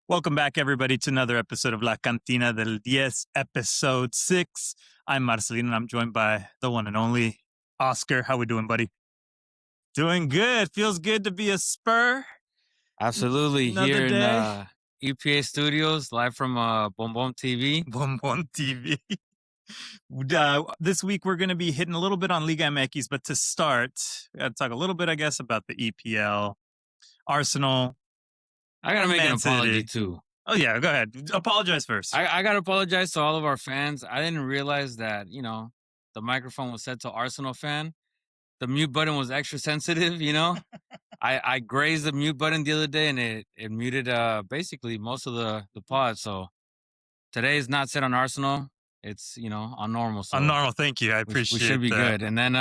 Welcome back, everybody, to another episode of La Cantina del 10, episode 6. I'm Marcelino, and I'm joined by the one and only Oscar. How we doing, buddy? Doing good. Feels good to be a Spur. Absolutely. Another Here day. in EPA Studios, live from Bon Bon TV. Bon Bon TV. This week, we're going to be hitting a little bit on Liga MX, but to start, we got to talk a little bit, I guess, about the EPL, Arsenal. I got to make an Man City. apology, too. Oh, yeah, go ahead. Apologize first. I got to apologize to all of our fans. I didn't realize that, the microphone was set to Arsenal fan. The mute button was extra sensitive, I grazed the mute button the other day, and it muted basically most of the pod. So today is not set on Arsenal. It's, on normal. So On normal, thank you. I appreciate we should be that. good. And then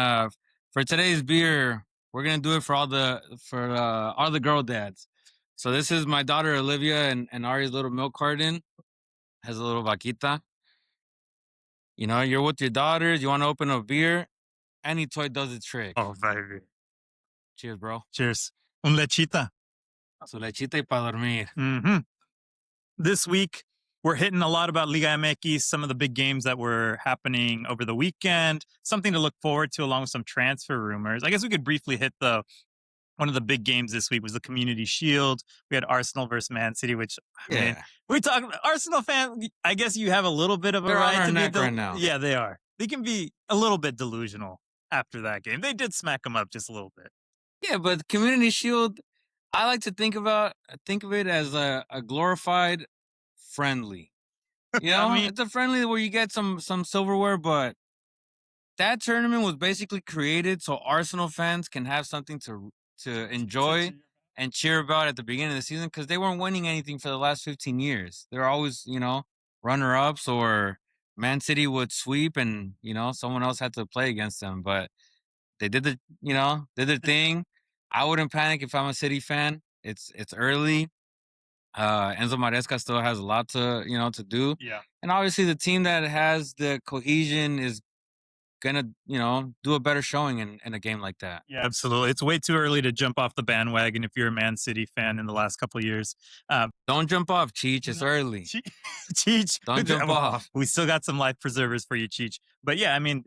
for today's beer, we're gonna do it for all the girl dads. So this is my daughter Olivia and Ari's little milk carton. Has a little vaquita. You're with your daughters. You want to open a beer. Any toy does the trick. Oh, baby. Cheers, bro. Cheers. Un lechita. Su lechita y pa dormir. Mm-hmm. This week, we're hitting a lot about Liga MX, some of the big games that were happening over the weekend, something to look forward to along with some transfer rumors. I guess we could briefly hit one of the big games this week was the Community Shield. We had Arsenal versus Man City, which, I mean, we're talking Arsenal fan. I guess you have a little bit of a They're right on our to neck be right now. Yeah, they are. They can be a little bit delusional after that game. They did smack them up just a little bit. Yeah, but Community Shield, I like to think of it as a glorified friendly. It's a friendly where you get some silverware, but that tournament was basically created so Arsenal fans can have something to enjoy and cheer about at the beginning of the season, because they weren't winning anything for the last 15 years. They're always, runner-ups, or Man City would sweep and, someone else had to play against them. But they did their thing. I wouldn't panic if I'm a City fan. It's early. Enzo Maresca still has a lot to do. Yeah. And obviously the team that has the cohesion is gonna, do a better showing in a game like that. Yeah, absolutely. It's way too early to jump off the bandwagon if you're a Man City fan in the last couple of years. Don't jump off, Cheech. It's early. Cheech. Don't jump off. We still got some life preservers for you, Cheech. But yeah, I mean,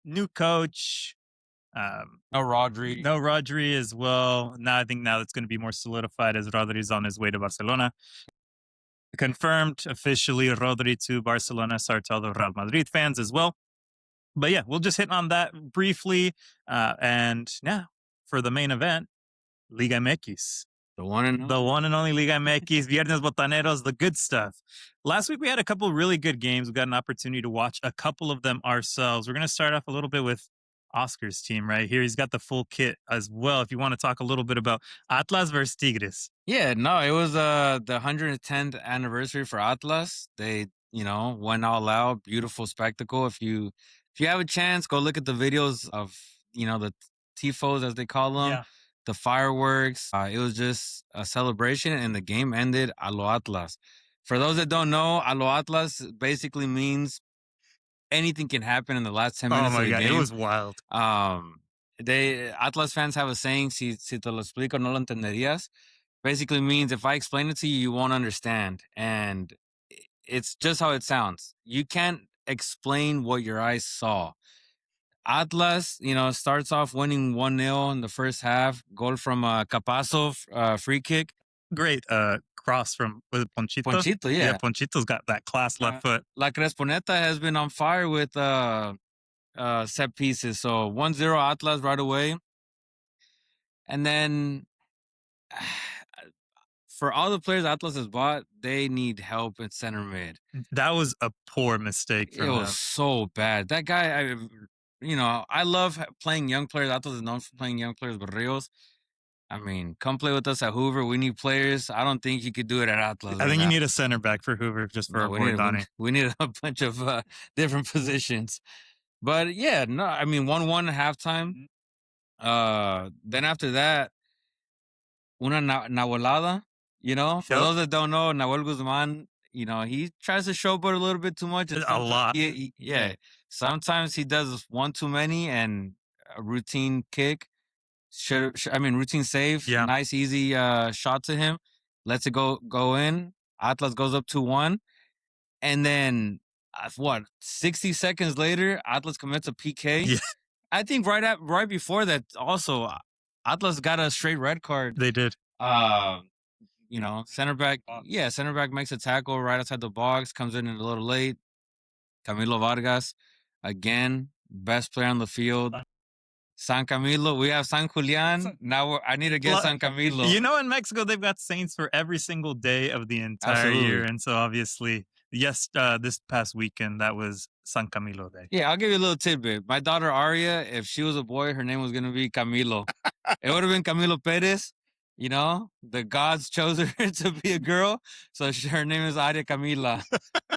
new coach. No Rodri. No Rodri as well. Now I think it's going to be more solidified as Rodri's on his way to Barcelona. Confirmed officially Rodri to Barcelona. Sorry to all the Real Madrid fans as well. But yeah, we'll just hit on that briefly. And now for the main event, Liga MX. The one and only Liga MX, Viernes Botaneros, the good stuff. Last week we had a couple really good games. We got an opportunity to watch a couple of them ourselves. We're going to start off a little bit with Oscar's team right here. He's got the full kit as well. If you want to talk a little bit about Atlas versus Tigres. Yeah, no, it was the 110th anniversary for Atlas. They, went all out. Beautiful spectacle. If you have a chance, go look at the videos of, the tifos, as they call them. Yeah. The fireworks. It was just a celebration, and the game ended a lo Atlas. For those that don't know, a lo Atlas basically means anything can happen in the last 10 minutes of the game. It was wild. Atlas fans have a saying, si te lo explico, no lo entenderías. Basically means if I explain it to you, you won't understand. And it's just how it sounds. You can't explain what your eyes saw. Atlas, starts off winning 1-0 in the first half. Goal from Capasso, free kick. Great cross from Ponchito. Ponchito, yeah. Yeah, Ponchito's got that class left foot. La Cresponeta has been on fire with set pieces. So 1-0 Atlas right away. And then for all the players Atlas has bought, they need help in center mid. That was a poor mistake from them. It was so bad. That guy, I love playing young players. Atlas is known for playing young players, but Rios, I mean, come play with us at Hoover. We need players. I don't think you could do it at Atlas. I think you need a center back for Hoover just for Donnie. We need a bunch of different positions. But yeah, no, I mean, 1-1 at halftime. Then after that, una Nahuelada, for those that don't know, Nahuel Guzman, he tries to showboat a little bit too much. A lot. Yeah. Sometimes he does one too many, and a routine kick. Routine save. Yeah. Nice, easy shot to him. Lets it go in. Atlas goes up 2-1, and then what? 60 seconds later, Atlas commits a PK. Yeah, I think right before that, also Atlas got a straight red card. they did. Uh, center back. Yeah, center back makes a tackle right outside the box, comes in a little late. Camilo Vargas, again, best player on the field. San Camilo, we have San Julian. Now I need to get San Camilo. You know, in Mexico, they've got saints for every single day of the entire year. Absolutely. And so obviously, yes, this past weekend, that was San Camilo Day. Yeah, I'll give you a little tidbit. My daughter Aria, if she was a boy, her name was gonna be Camilo. It would have been Camilo Perez. The gods chose her to be a girl, so her name is Aria Camila.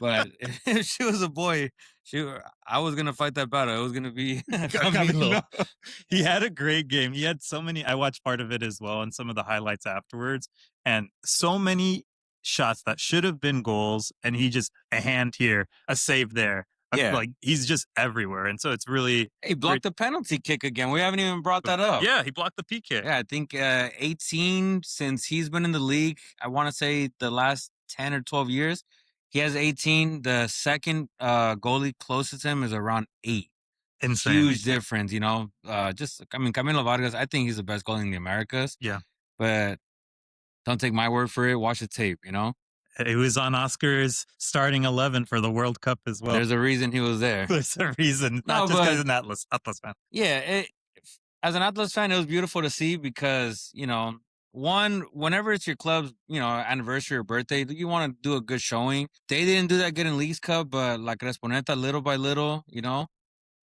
But if she was a boy, I was gonna fight that battle. It was gonna be Camilo. He had a great game. He had so many. I watched part of it as well and some of the highlights afterwards, and so many shots that should have been goals, and he just a hand here, a save there. Yeah. Like he's just everywhere, and so it's really He blocked the penalty kick again. We haven't even brought that up. Yeah, he blocked the PK. Yeah, I think 18 since he's been in the league. I want to say the last 10 or 12 years. He has 18. The second goalie closest to him is around 8. Insane. Huge difference, Camilo Vargas, I think he's the best goalie in the Americas. Yeah. But don't take my word for it. Watch the tape, He was on Oscar's starting 11 for the World Cup as well. There's a reason he was there. There's a reason. Not just because he's an Atlas fan. Yeah, as an Atlas fan, it was beautiful to see because, whenever it's your club's, anniversary or birthday, you want to do a good showing. They didn't do that good in Leagues Cup, but like Responeta, little by little,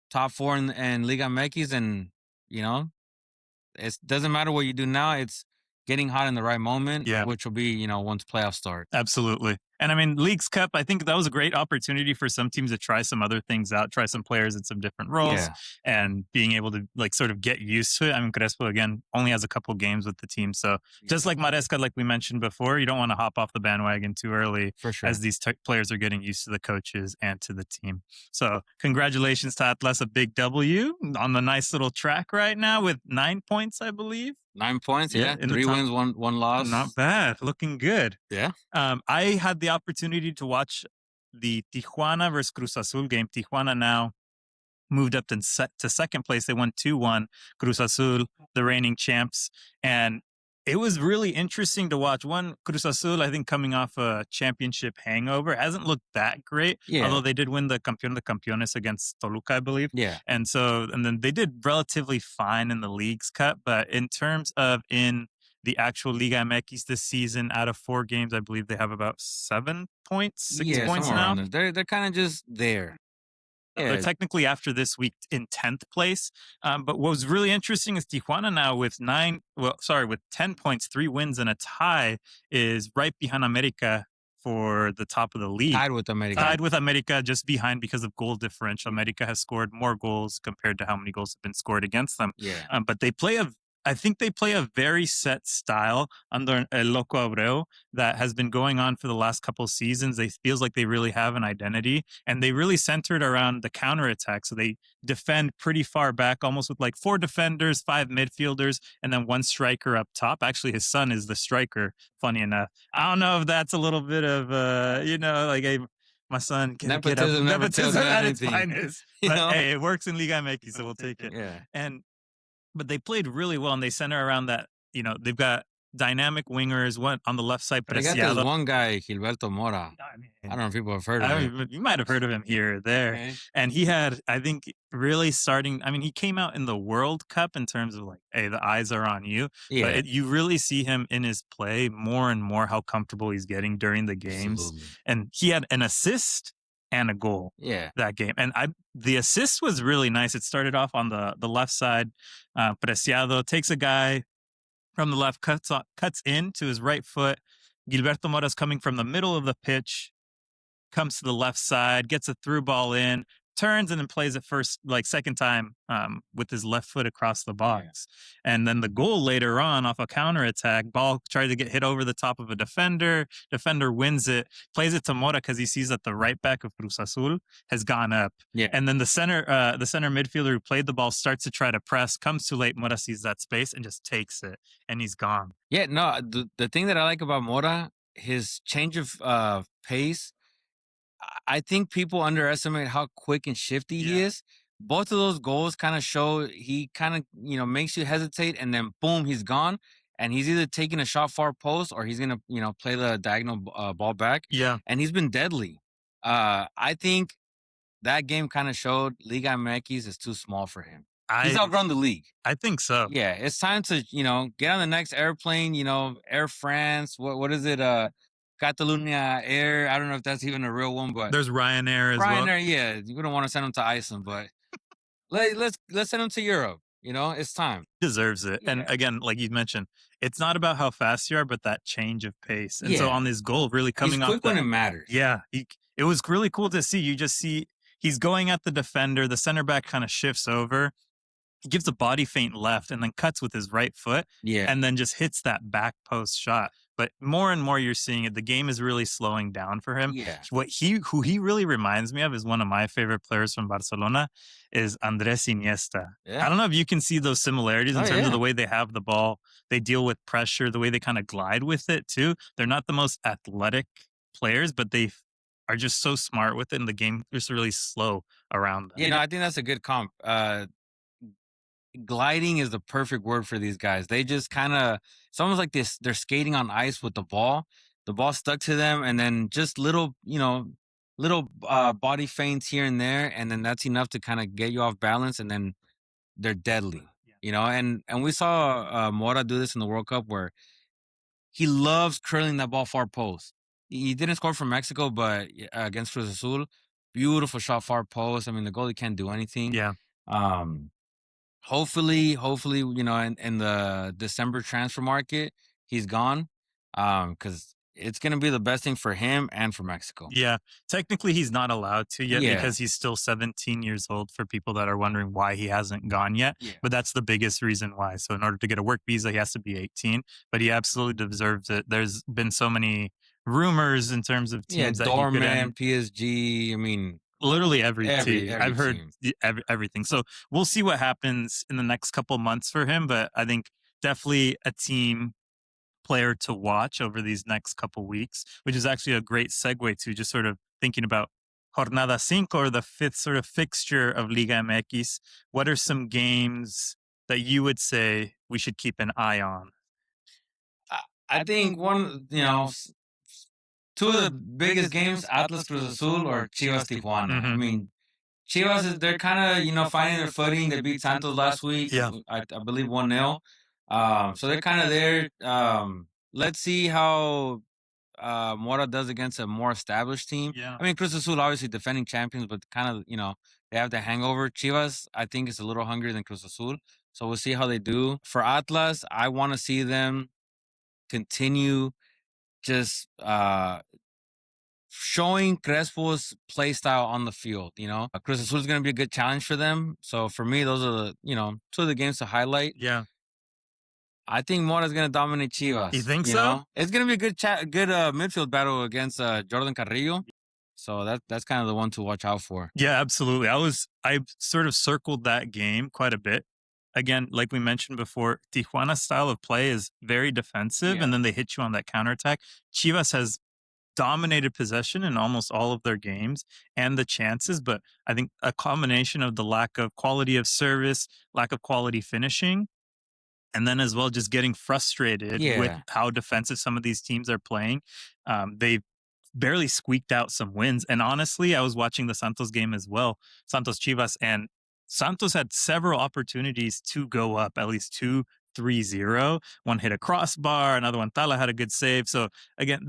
top 4 in Liga MX, and, it doesn't matter what you do now. It's getting hot in the right moment, which will be, once playoffs start. Absolutely. And I mean, Leagues Cup, I think that was a great opportunity for some teams to try some other things out, try some players in some different roles, and being able to sort of get used to it. I mean, Crespo, again, only has a couple games with the team. So just like Maresca, like we mentioned before, you don't want to hop off the bandwagon too early, for sure, as these players are getting used to the coaches and to the team. So congratulations to Atlas, a big W on the nice little track right now with 9 points, I believe. 9 points, yeah. 3 wins, one loss. Not bad. Looking good. Yeah. I had the opportunity to watch the Tijuana versus Cruz Azul game. Tijuana now moved up to second place. They won 2-1. Cruz Azul, the reigning champs. And it was really interesting to watch. One, Cruz Azul, I think, coming off a championship hangover, hasn't looked that great. Yeah. Although they did win the Campeón de Campeones against Toluca, I believe. Yeah. And then they did relatively fine in the Leagues Cup. But in terms of in the actual Liga MX this season, out of 4 games, I believe they have about 7 points, 6 points now. They're kind of just there. Yeah. They're technically after this week in 10th place. But what was really interesting is Tijuana now with 10 points, 3 wins and a tie is right behind America for the top of the league. Tied with America, just behind because of goal differential. America has scored more goals compared to how many goals have been scored against them. Yeah. But I think they play a very set style under El Loco Abreu that has been going on for the last couple of seasons. It feels like they really have an identity, and they really centered around the counterattack. So they defend pretty far back, almost with like 4 defenders, 5 midfielders, and then 1 striker up top. Actually, his son is the striker, funny enough. I don't know if that's a little bit of, my son can nepotism at its finest. But hey, it works in Liga MX, so we'll take it. Yeah. But they played really well, and they center around that. They've got dynamic wingers. One on the left side, but they got this one guy, Gilberto Mora. I don't know if people have heard of him. You might have heard of him here or there. Okay. And he had, I think, really starting. I mean, he came out in the World Cup in terms of like, hey, the eyes are on you. Yeah. But you really see him in his play more and more how comfortable he's getting during the games. Absolutely. And he had an assist and a goal that game. And the assist was really nice. It started off on the left side. Preciado takes a guy from the left, cuts in to his right foot. Gilberto Mora's coming from the middle of the pitch, comes to the left side, gets a through ball in, turns and then plays it second time with his left foot across the box. Yeah. And then the goal later on off a counterattack, ball tried to get hit over the top of a defender. Defender wins it, plays it to Mora because he sees that the right back of Cruz Azul has gone up. Yeah. And then the center midfielder who played the ball starts to try to press, comes too late. Mora sees that space and just takes it, and he's gone. Yeah, no, the thing that I like about Mora his change of pace, I think people underestimate how quick and shifty he is. Both of those goals kind of show he kind of, makes you hesitate, and then boom, he's gone. And he's either taking a shot far post, or he's gonna, play the diagonal ball back. Yeah. And he's been deadly. I think that game kind of showed Liga MX is too small for him. He's I outgrown the league. I think so. Yeah, it's time to, get on the next airplane, Air France. What is it? Catalunya Air. I don't know if that's even a real one, but There's Ryanair as well. Ryanair, yeah, we don't want to send him to Iceland, but let's send him to Europe. It's time. Deserves it. And Yeah. again, like you mentioned, it's not about how fast you are, but that change of pace. And so Yeah. on this goal, really He's coming off quick when that, it matters. yeah, it was really cool to see. You just see he's going at the defender. The center back kind of shifts over. He gives a body feint left and then cuts with his right foot Yeah. and then just hits that back post shot. But more and more you're seeing it. The game is really slowing down for him. Yeah. Who he really reminds me of is one of my favorite players from Barcelona is Andres Iniesta. Yeah. I don't know if you can see those similarities in Oh, terms yeah. of the way they have the ball, they deal with pressure, the way they kind of glide with it too. They're not the most athletic players, but they are just so smart with it, and the game is really slow around them. Yeah, no, I think that's a good comp. Gliding is the perfect word for these guys. They just kind of, it's almost like this, they're skating on ice with the ball. The ball stuck to them, and then just little, little body feints here and there, and then that's enough to kind of get you off balance, and then they're deadly. And we saw Mora do this in the World Cup, where he loves curling that ball far post. He didn't score for Mexico, but against Cruz Azul, beautiful shot far post. I mean, the goalie can't do anything. Yeah. Um, hopefully, in the December transfer market, he's gone. Because it's gonna be the best thing for him and for Mexico. Yeah, technically he's not allowed to yet Yeah. because he's still 17 years old, for people that are wondering why he hasn't gone yet. Yeah. But that's the biggest reason why. So in order to get a work visa, he has to be 18, but he absolutely deserves it. There's been so many rumors in terms of Yeah, teams that he could Dorman, end. PSG. I mean, Literally every Every- team. every I've heard team. everything. So we'll see what happens in the next couple months for him, but I think definitely a team player to watch over these next couple weeks, which is actually a great segue to just sort of thinking about Jornada Cinco, or the fifth sort of fixture of Liga MX. What are some games that you would say we should keep an eye on? I think one, two of the biggest games, Atlas Cruz Azul or Chivas Tijuana. I Mhm. mean, Chivas is they're kind of finding their footing. They beat Santos last week. Yeah. I believe 1-0. So they're kind of there. Let's see how Mora does against a more established team. Yeah. I mean, Cruz Azul obviously defending champions, but kind of they have the hangover. Chivas, I think, is a little hungrier than Cruz Azul. So we'll see how they do. For Atlas, I want to see them continue just showing Crespo's play style on the field. Cruz Azul is going to be a good challenge for them. So for me, those are the two of the games to highlight. Yeah. I think Mora's going to dominate Chivas. You think so? It's going to be a good midfield battle against Jordan Carrillo. So that's kind of the one to watch out for. Yeah, absolutely. I sort of circled that game quite a bit. Again, like we mentioned before, Tijuana's style of play is very defensive, Yeah. and then they hit you on that counterattack. Chivas has dominated possession in almost all of their games and the chances, but I think a combination of the lack of quality of service, lack of quality finishing, and then as well just getting frustrated with Yeah. how defensive some of these teams are playing. They've barely squeaked out some wins. And honestly, I was watching the Santos game as well, Santos Chivas, and Santos had several opportunities to go up, at least 2-3-0. One hit a crossbar, another one, Tala had a good save. So again,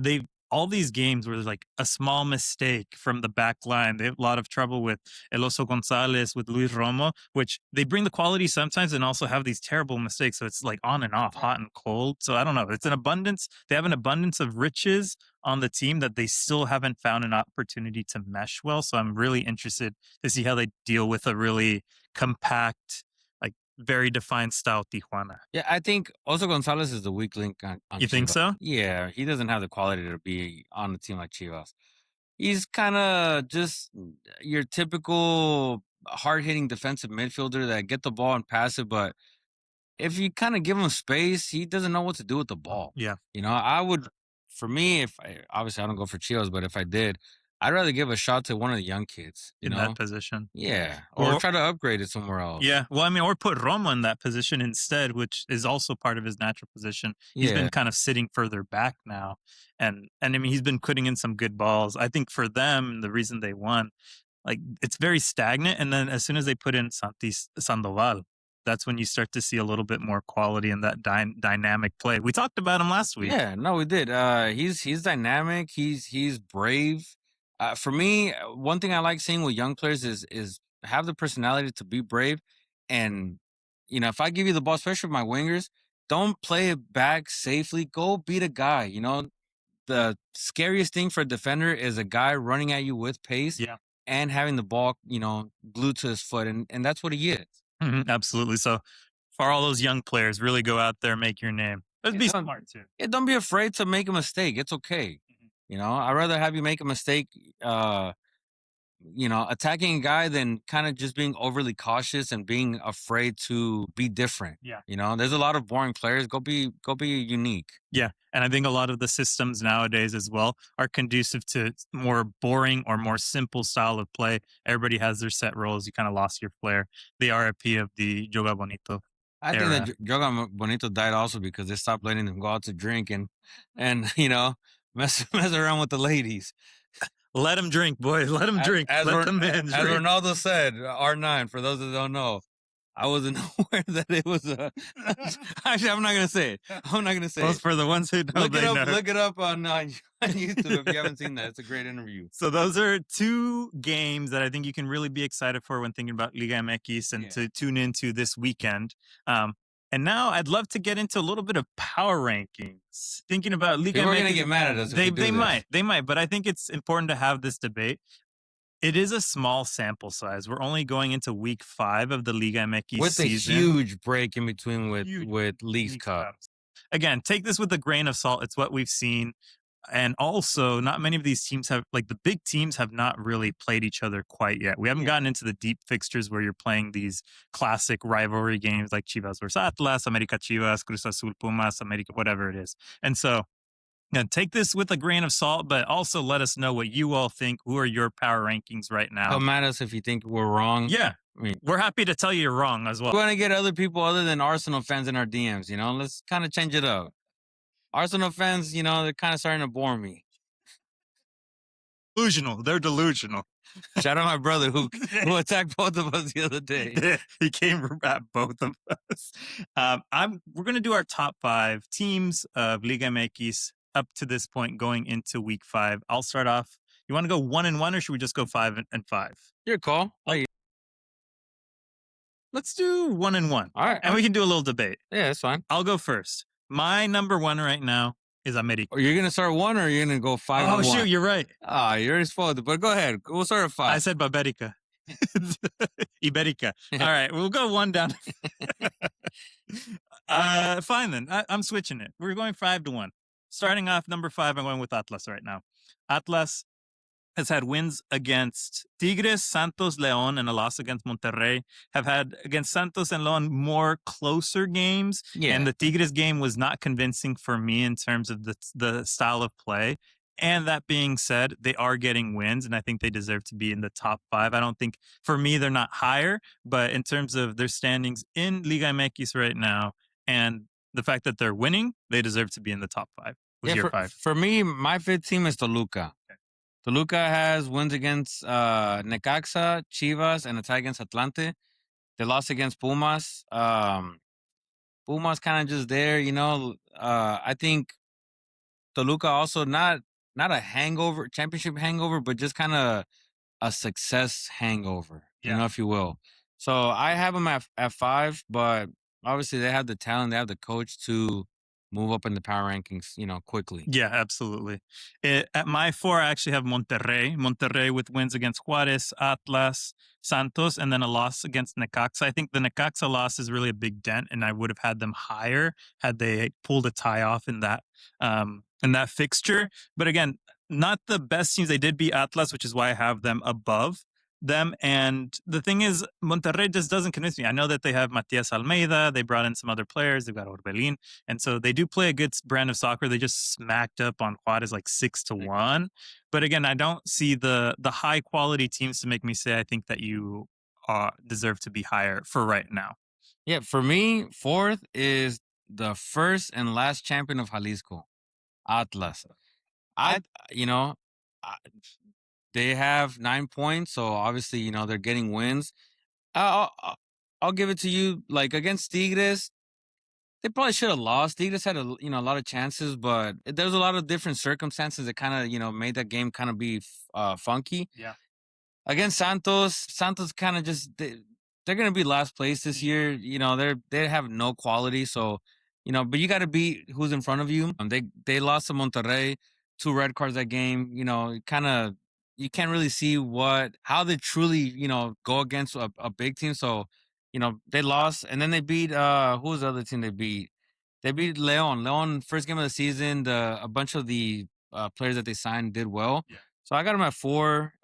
all these games where there's like a small mistake from the back line. They have a lot of trouble with Eloso Gonzalez, with Luis Romo, which they bring the quality sometimes and also have these terrible mistakes. So it's like on and off, hot and cold. So I don't know. It's an abundance. They have an abundance of riches on the team that they still haven't found an opportunity to mesh well. So I'm really interested to see how they deal with a really compact, like very defined style Tijuana. Yeah, I think also Gonzalez is the weak link on You think Chivas. so? Yeah, he doesn't have the quality to be on a team like Chivas. He's kind of just your typical hard-hitting defensive midfielder that get the ball and pass it, but if you kind of give him space, he doesn't know what to do with the ball. Yeah. I would for me, if I obviously I don't go for Chivas, but if I did, I'd rather give a shot to one of the young kids. You in that know, position. yeah, or Or try to upgrade it somewhere else. yeah, well, I mean, or put Roma in that position instead, which is also part of his natural position. He's been Yeah, kind of sitting further back now, and I mean, he's been putting in some good balls. I think for them, the reason they won, like it's very stagnant, and then as soon as they put in Sandoval, that's when you start to see a little bit more quality in that dynamic play. We talked about him last week. yeah. No, we did. He's dynamic. He's brave. For me, one thing I like seeing with young players is have the personality to be brave, and if I give you the ball, especially with my wingers, don't play it back safely. Go beat a guy. The scariest thing for a defender is a guy running at you with pace Yeah. and having the ball, glued to his foot, and that's what he is. Mhm, absolutely. So for all those young players, really go out there, make your name. Let's Yeah, be don't, smart too. yeah, don't be afraid to make a mistake. It's okay. Mhm. I'd rather have you make a mistake, attacking a guy than kind of just being overly cautious and being afraid to be different. Yeah. There's a lot of boring players. Go be unique. Yeah. And I think a lot of the systems nowadays as well are conducive to more boring or more simple style of play. Everybody has their set roles. You kind of lost your flair. The RIP of the Joga Bonito I think that era. Joga Bonito died also because they stopped letting them go out to drink and mess around with the ladies. Let them drink, boys. Let them drink. As Let the man as drink. Ronaldo said, R9. For those that don't know, I wasn't aware that it was a. Actually, I'm not gonna say it. I'm not gonna say Well, it. for the ones who know, Look it they up. know. Look it up on YouTube if you haven't seen that. It's a great interview. So those are two games that I think you can really be excited for when thinking about Liga MX and Yeah. to tune into this weekend. Um, and now I'd love to get into a little bit of power rankings. Thinking about Liga People are gonna MX, get mad at us if they we do they this. might, but I think it's important to have this debate. It is a small sample size. We're only going into week 5 of the Liga MX With a season. huge break in between with Huge Leagues Leagues Cup. Cups. Again, take this with a grain of salt. It's what we've seen. And also, not many of these teams have, like the big teams, have not really played each other quite yet. We haven't gotten into the deep fixtures where you're playing these classic rivalry games like Chivas versus Atlas, America Chivas, Cruz Azul Pumas, America, whatever it is. And so, take this with a grain of salt, but also let us know what you all think. Who are your power rankings right now? Come at us if you think we're wrong. Yeah, I mean, we're happy to tell you you're wrong as well. we want to get other people other than Arsenal fans in our DMs. Let's kind of change it up. Arsenal fans, they're kind of starting to bore me. Delusional. They're delusional. Shout out my brother who attacked both of us the other day. He came at both of us. We're going to do our top 5 teams of Liga MX up to this point going into week 5. I'll start off. You want to go 1-1 or should we just go 5-5? Your call. Let's do 1-1. All right. And we can do a little debate. Yeah, that's fine. I'll go first. My number 1 right now is America. Are you going to start 1 or are you going to go 5? Oh, shoot, you're right. You already spoiled it, but go ahead. We'll start at 5. I said Baberica. Iberica. All right, we'll go 1 down. Fine then. I'm switching it. We're going 5-1. Starting off number 5, I'm going with Atlas right now. Atlas has had wins against Tigres, Santos, León, and a loss against Monterrey. Have had against Santos and León more closer games. Yeah. And the Tigres game was not convincing for me in terms of the style of play. And that being said, they are getting wins, and I think they deserve to be in the top 5. I don't think, for me, they're not higher, but in terms of their standings in Liga MX right now and the fact that they're winning, they deserve to be in the top 5. Who's your 5? For me, my 5th team is Toluca. Okay. Toluca has wins against Necaxa, Chivas, and a tie against Atlante. They lost against Pumas. Pumas kind of just there, I think Toluca also not a hangover, championship hangover, but just kind of a success hangover, if you will. So I have them at 5, but obviously they have the talent, they have the coach to move up in the power rankings, quickly. Yeah, absolutely. At my 4, I actually have Monterrey. Monterrey with wins against Juarez, Atlas, Santos, and then a loss against Necaxa. I think the Necaxa loss is really a big dent, and I would have had them higher had they pulled a tie off in that fixture. But again, not the best teams. They did beat Atlas, which is why I have them above. them. And the thing is, Monterrey just doesn't convince me. I know that they have Matias Almeida. They brought in some other players. They've got Orbelin. And so they do play a good brand of soccer. They just smacked up on Juarez like 6-1. But again, I don't see the high quality teams to make me say I think that you deserve to be higher for right now. Yeah, for me, fourth is the first and last champion of Jalisco, Atlas. I, you know, I, they have 9 points, so obviously, they're getting wins. I'll give it to you. Like against Tigres, they probably should have lost. Tigres had a lot of chances, but there's a lot of different circumstances that kind of made that game kind of be funky. Yeah. Against Santos kind of just they're gonna be last place this year. They have no quality, so but you got to beat who's in front of you. They lost to Monterrey, 2 red cards that game. Kind of you can't really see how they truly go against a big team. So they lost, and then they beat who was the other team they beat? They beat Leon. Leon first game of the season. A bunch of the players that they signed did well. Yeah. So I got them at 4.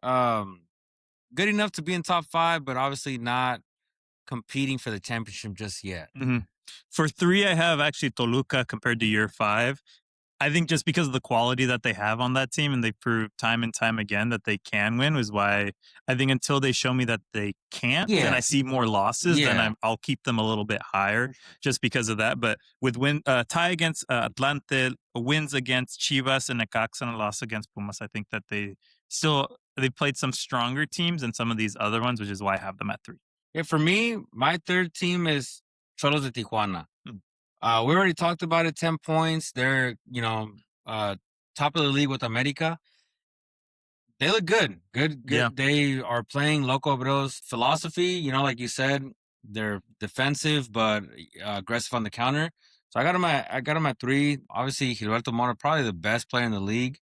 Good enough to be in top 5, but obviously not competing for the championship just yet. Mm-hmm. For 3, I have actually Toluca compared to year 5. I think just because of the quality that they have on that team, and they proved time and time again that they can win, was why I think until they show me that they can't, and I see more losses, then I'll keep them a little bit higher just because of that. But with tie against Atlante, wins against Chivas and Necaxa, and a loss against Pumas, I think that they played some stronger teams than some of these other ones, which is why I have them at 3. Yeah, for me, my third team is Cholos de Tijuana. We already talked about it. 10 points. They're top of the league with America. They look good. Good. Yeah. They are playing Loco Obrero's philosophy. Like you said, they're defensive but aggressive on the counter. So I got them at 3. Obviously, Gilberto Mora, probably the best player in the league.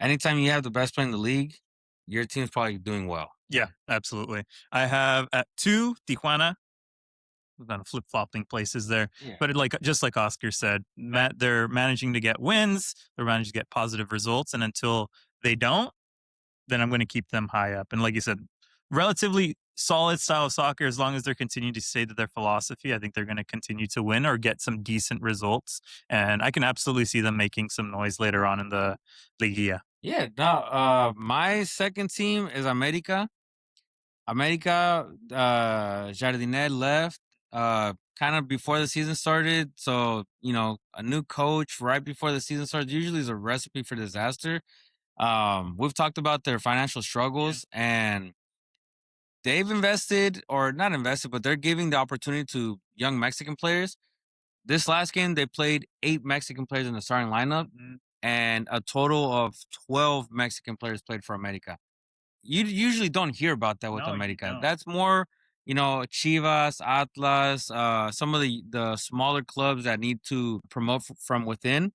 Anytime you have the best player in the league, your team's probably doing well. Yeah, absolutely. I have at 2 Tijuana. We've got flip flopping places there, but just like Oscar said, they're managing to get wins. They're managing to get positive results, and until they don't, then I'm going to keep them high up. And like you said, relatively solid style of soccer. As long as they're continuing to stay to their philosophy, I think they're going to continue to win or get some decent results. And I can absolutely see them making some noise later on in the Liga. Yeah. Now, my second team is America. Jardinet left kind of before the season started. So, a new coach right before the season starts usually is a recipe for disaster. We've talked about their financial struggles, and they've invested, or not invested, but they're giving the opportunity to young Mexican players. This last game, they played 8 Mexican players in the starting lineup, and a total of 12 Mexican players played for America. You usually don't hear about that with America. That's more, Chivas, Atlas, some of the smaller clubs that need to promote from within.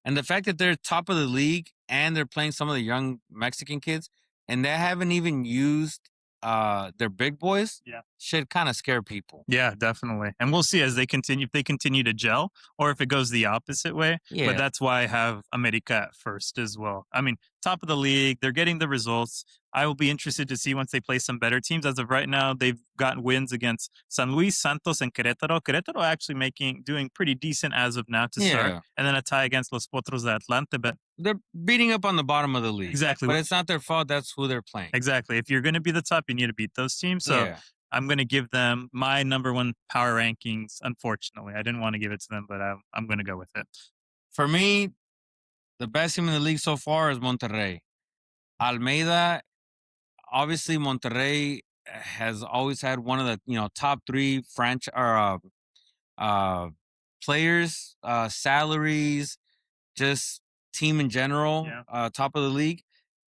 And the fact that they're top of the league and they're playing some of the young Mexican kids, and they haven't even used their big boys, should kind of scare people. Yeah, definitely. And we'll see as if they continue to gel, or if it goes the opposite way. Yeah. But that's why I have America at first as well. I mean, top of the league, they're getting the results. I will be interested to see once they play some better teams. As of right now, they've gotten wins against San Luis, Santos, and Querétaro. Querétaro actually doing pretty decent as of now to start. And then a tie against Los Potros de Atlante. But they're beating up on the bottom of the league. Exactly. But it's not their fault. That's who they're playing. Exactly. If you're going to be the top, you need to beat those teams. So I'm going to give them my number 1 power rankings. Unfortunately, I didn't want to give it to them, but I'm going to go with it. For me, the best team in the league so far is Monterrey. Almeida, obviously, Monterrey has always had one of the top 3 franchise players, salaries, just team in general, top of the league.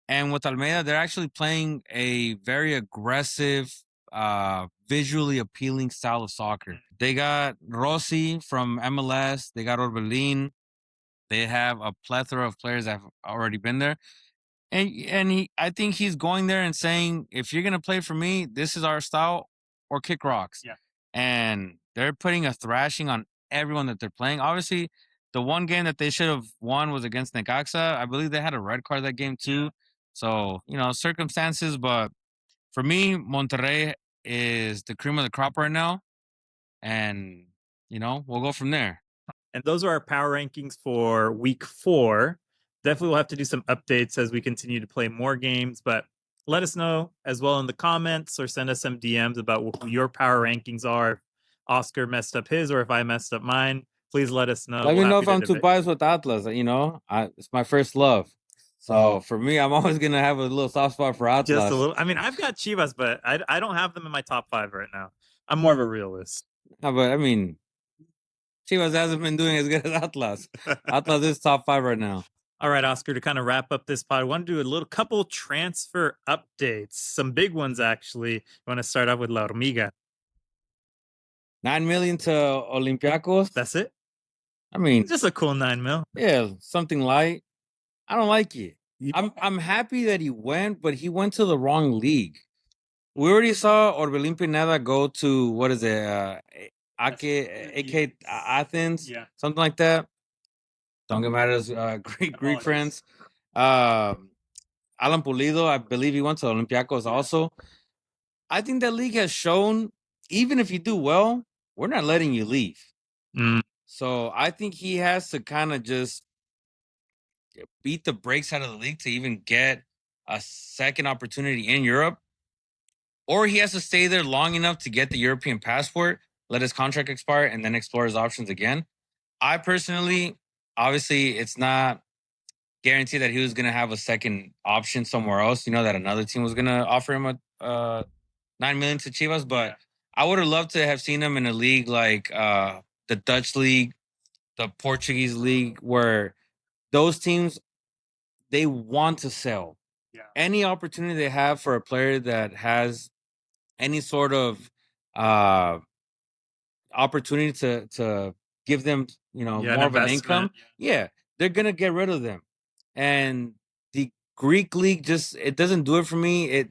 And with Almeida, they're actually playing a very aggressive, visually appealing style of soccer. They got Rossi from MLS. They got Orbelin. They have a plethora of players that have already been there. And I think he's going there and saying, if you're going to play for me, this is our style, or kick rocks. Yeah. And they're putting a thrashing on everyone that they're playing. Obviously, the one game that they should have won was against Necaxa. I believe they had a red card that game too. So, circumstances, but for me, Monterrey is the cream of the crop right now, and we'll go from there. And those are our power rankings for week 4. Definitely we'll have to do some updates as we continue to play more games, but let us know as well in the comments or send us some DMs about what your power rankings are. If Oscar messed up his or if I messed up mine, please let us know. Let We'll me know happy if to I'm too debate. biased with Atlas. It's my first love. So for me, I'm always gonna have a little soft spot for Just a Atlas. little. I mean, I've got Chivas, but I don't have them in my top 5 right now. I'm more of a realist. But I mean, Chivas hasn't been doing as good as Atlas. Atlas is top 5 right now. All right, Oscar, to kind of wrap up this pod, I want to do a little couple transfer updates. Some big ones, actually. You want to start off with La Hormiga. 9 million to Olympiacos. That's it? I mean, Just a cool 9 mil. yeah, something light. I don't like it. You- I'm happy that he went, but he went to the wrong league. We already saw Orbelín Pineda go to what is it? AK Athens, Yeah. something like that. Don't get mad at us, Greek friends. Um, Alan Pulido, I believe he went to Olympiacos also. I think that league has shown, even if you do well, we're not letting you leave. Mm, So I think he has to kind of just beat the brakes out of the league to even get a second opportunity in Europe, or he has to stay there long enough to get the European passport, let his contract expire, and then explore his options again. I personally, obviously, it's not guaranteed that he was going to have a second option somewhere else. That another team was going to offer him a 9 million to Chivas, but I would have loved to have seen him in a league like the Dutch league, the Portuguese league, where those teams they want to sell. Yeah. Any opportunity they have for a player that has any sort of uh opportunity to give them Yeah, an more of an income, investment. yeah, they're gonna get rid of them. And the Greek league just it doesn't do it for me.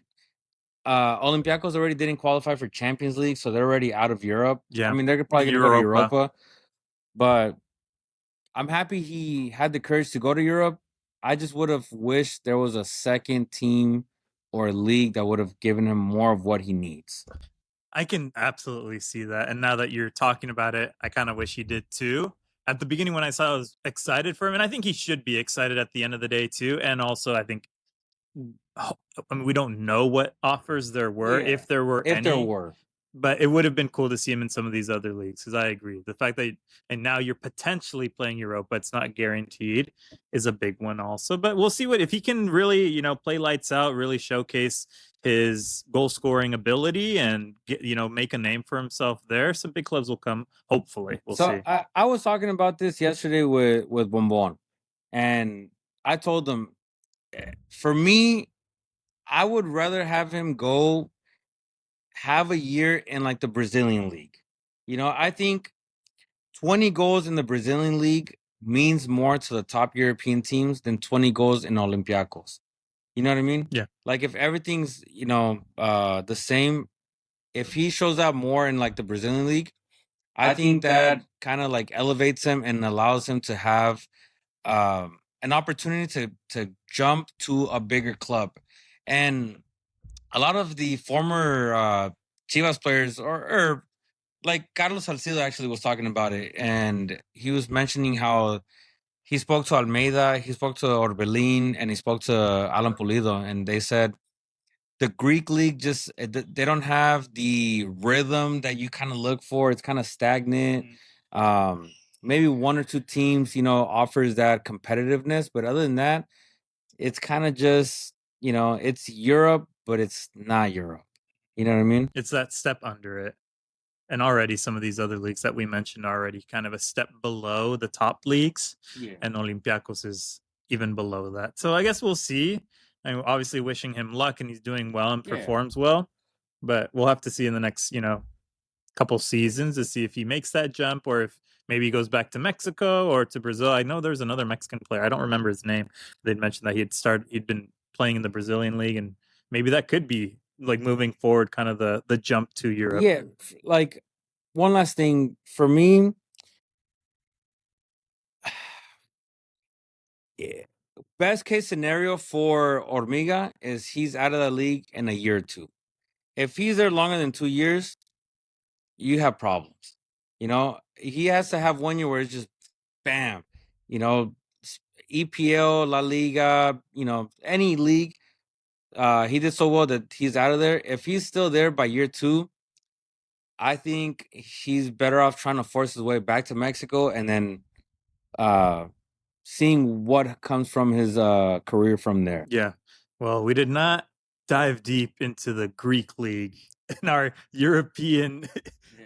Olympiacos already didn't qualify for Champions League, so they're already out of Europe. I Yeah. mean, they're probably gonna go to Europa. Europa, but I'm happy he had the courage to go to Europe. I just would have wished there was a second team or league that would have given him more of what he needs. I can absolutely see that. And now that you're talking about it, I kind of wish he did too. At the beginning, when I saw, I was excited for him, and I think he should be excited at the end of the day too. And also, I think, I mean, we don't know what offers there were, Yeah, if there were if there any, were. but it would have been cool to see him in some of these other leagues. Because I agree, the fact that and now you're potentially playing Europa, it's not guaranteed, is a big one also. But we'll see what if he can really, play lights out, really showcase his goal scoring ability and get, make a name for himself there. Some big clubs will come. Hopefully, we'll So see. I was talking about this yesterday with Bonbon, and I told him, for me, I would rather have him go have a year in like the Brazilian league. I think 20 goals in the Brazilian league means more to the top European teams than 20 goals in Olympiacos. You know what I mean? Yeah. Like if everything's, the same, if he shows up more in like the Brazilian league, I think that kind of like elevates him and allows him to have an opportunity to jump to a bigger club. And a lot of the former Chivas players or like Carlos Salcido actually was talking about it, and he was mentioning how he spoke to Almeida, he spoke to Orbelin, and he spoke to Alan Pulido, and they said the Greek league just they don't have the rhythm that you kind of look for. It's kind of stagnant. Maybe one or two teams, offers that competitiveness, but other than that, it's kind of just it's Europe, but it's not Europe. You know what I mean? It's that step under it. And already some of these other leagues that we mentioned already kind of a step below the top leagues, Yeah. and Olympiacos is even below that. So I guess we'll see. I'm obviously wishing him luck, and he's doing well and Yeah. performs well. But we'll have to see in the next, couple seasons to see if he makes that jump or if maybe he goes back to Mexico or to Brazil. I know there's another Mexican player. I don't remember his name. They'd mentioned that he'd been playing in the Brazilian league, and maybe that could be like moving forward, kind of the jump to Europe. Yeah, like one last thing for me. Yeah. Best case scenario for Ormiga is he's out of the league in a year or two. if he's there longer than 2 years, you have problems. He has to have 1 year where it's just bam. You know, EPL, La Liga, any league. He did so well that he's out of there. If he's still there by year 2, I think he's better off trying to force his way back to Mexico and then uh seeing what comes from his career from there. Yeah. Well, we did not dive deep into the Greek league in our European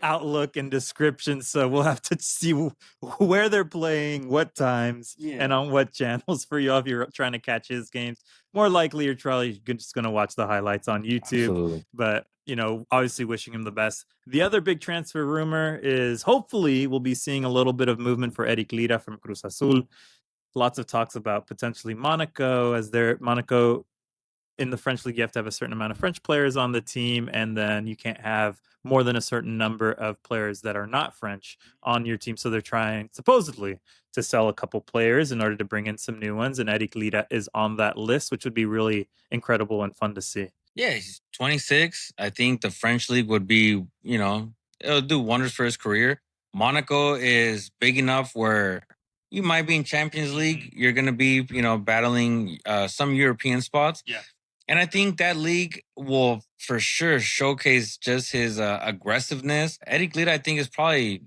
outlook and description, so we'll have to see where they're playing, what times, and on what channels for you if you're trying to catch his games. More likely, you're probably just going to watch the highlights on YouTube. Absolutely. But obviously, wishing him the best. The other big transfer rumor is hopefully we'll be seeing a little bit of movement for Eric Lira from Cruz Azul. Lots of talks about potentially Monaco, as Monaco in the French league, you have to have a certain amount of French players on the team, and then you can't have more than a certain number of players that are not French on your team. So they're trying supposedly to sell a couple players in order to bring in some new ones, and Eric Lira is on that list, which would be really incredible and fun to see. Yeah, he's 26. I think the French league would be, it'll do wonders for his career. Monaco is big enough where you might be in Champions League. You're going to be, battling some European spots. Yeah. And I think that league will for sure showcase just his aggressiveness. Eric Lira, I think, is probably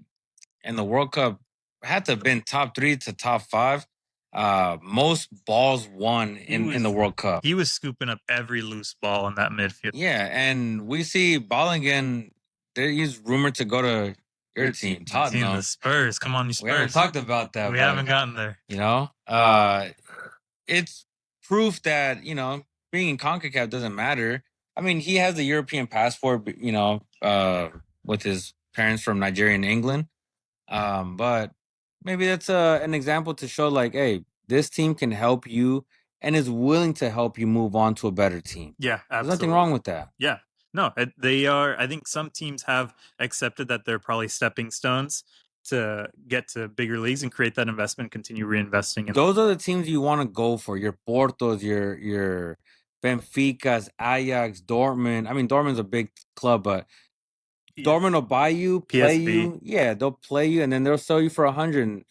in the World Cup, had to have been top 3 to top 5. Most balls won in the World Cup. He was scooping up every loose ball in that midfield. Yeah, and we see Ballingen. He's rumored to go to your team, Tottenham. The Spurs. Come on, you We haven't Spurs. talked about that. We haven't gotten there. It's proof that being in CONCACAF doesn't matter. I mean, he has a European passport. With his parents from Nigeria and England. But maybe that's an example to show, like, hey, this team can help you and is willing to help you move on to a better team. Yeah, absolutely. There's nothing wrong with that. Yeah. No, they are. I think some teams have accepted that they're probably stepping stones to get to bigger leagues and create that investment, continue reinvesting. Those are the teams you want to go for. Your Portos, your Benficas, Ajax, Dortmund. I mean, Dortmund's a big club, but Dortmund will buy you, play PSV. you. Yeah, they'll play you, and then they'll sell you for 100. And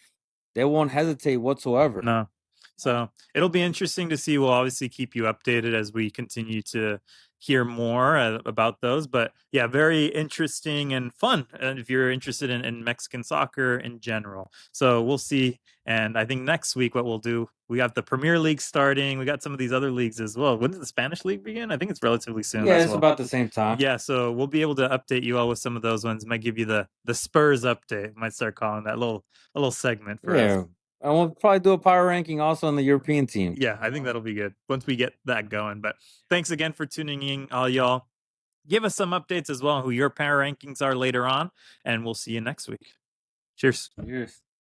they won't hesitate whatsoever. No. So it'll be interesting to see. We'll obviously keep you updated as we continue to hear more about those. But yeah, very interesting and fun. And if you're interested in Mexican soccer in general. So we'll see. And I think next week what we'll do, we got the Premier League starting. We got some of these other leagues as well. When does the Spanish League begin? I think it's relatively soon. Yeah, it's about the same time. Yeah, so we'll be able to update you all with some of those ones. Might give you the Spurs update. Might start calling that a little segment for us. And we'll probably do a power ranking also on the European team. Yeah, I think that'll be good once we get that going. But thanks again for tuning in, all y'all. Give us some updates as well, who your power rankings are later on, and we'll see you next week. Cheers. Cheers.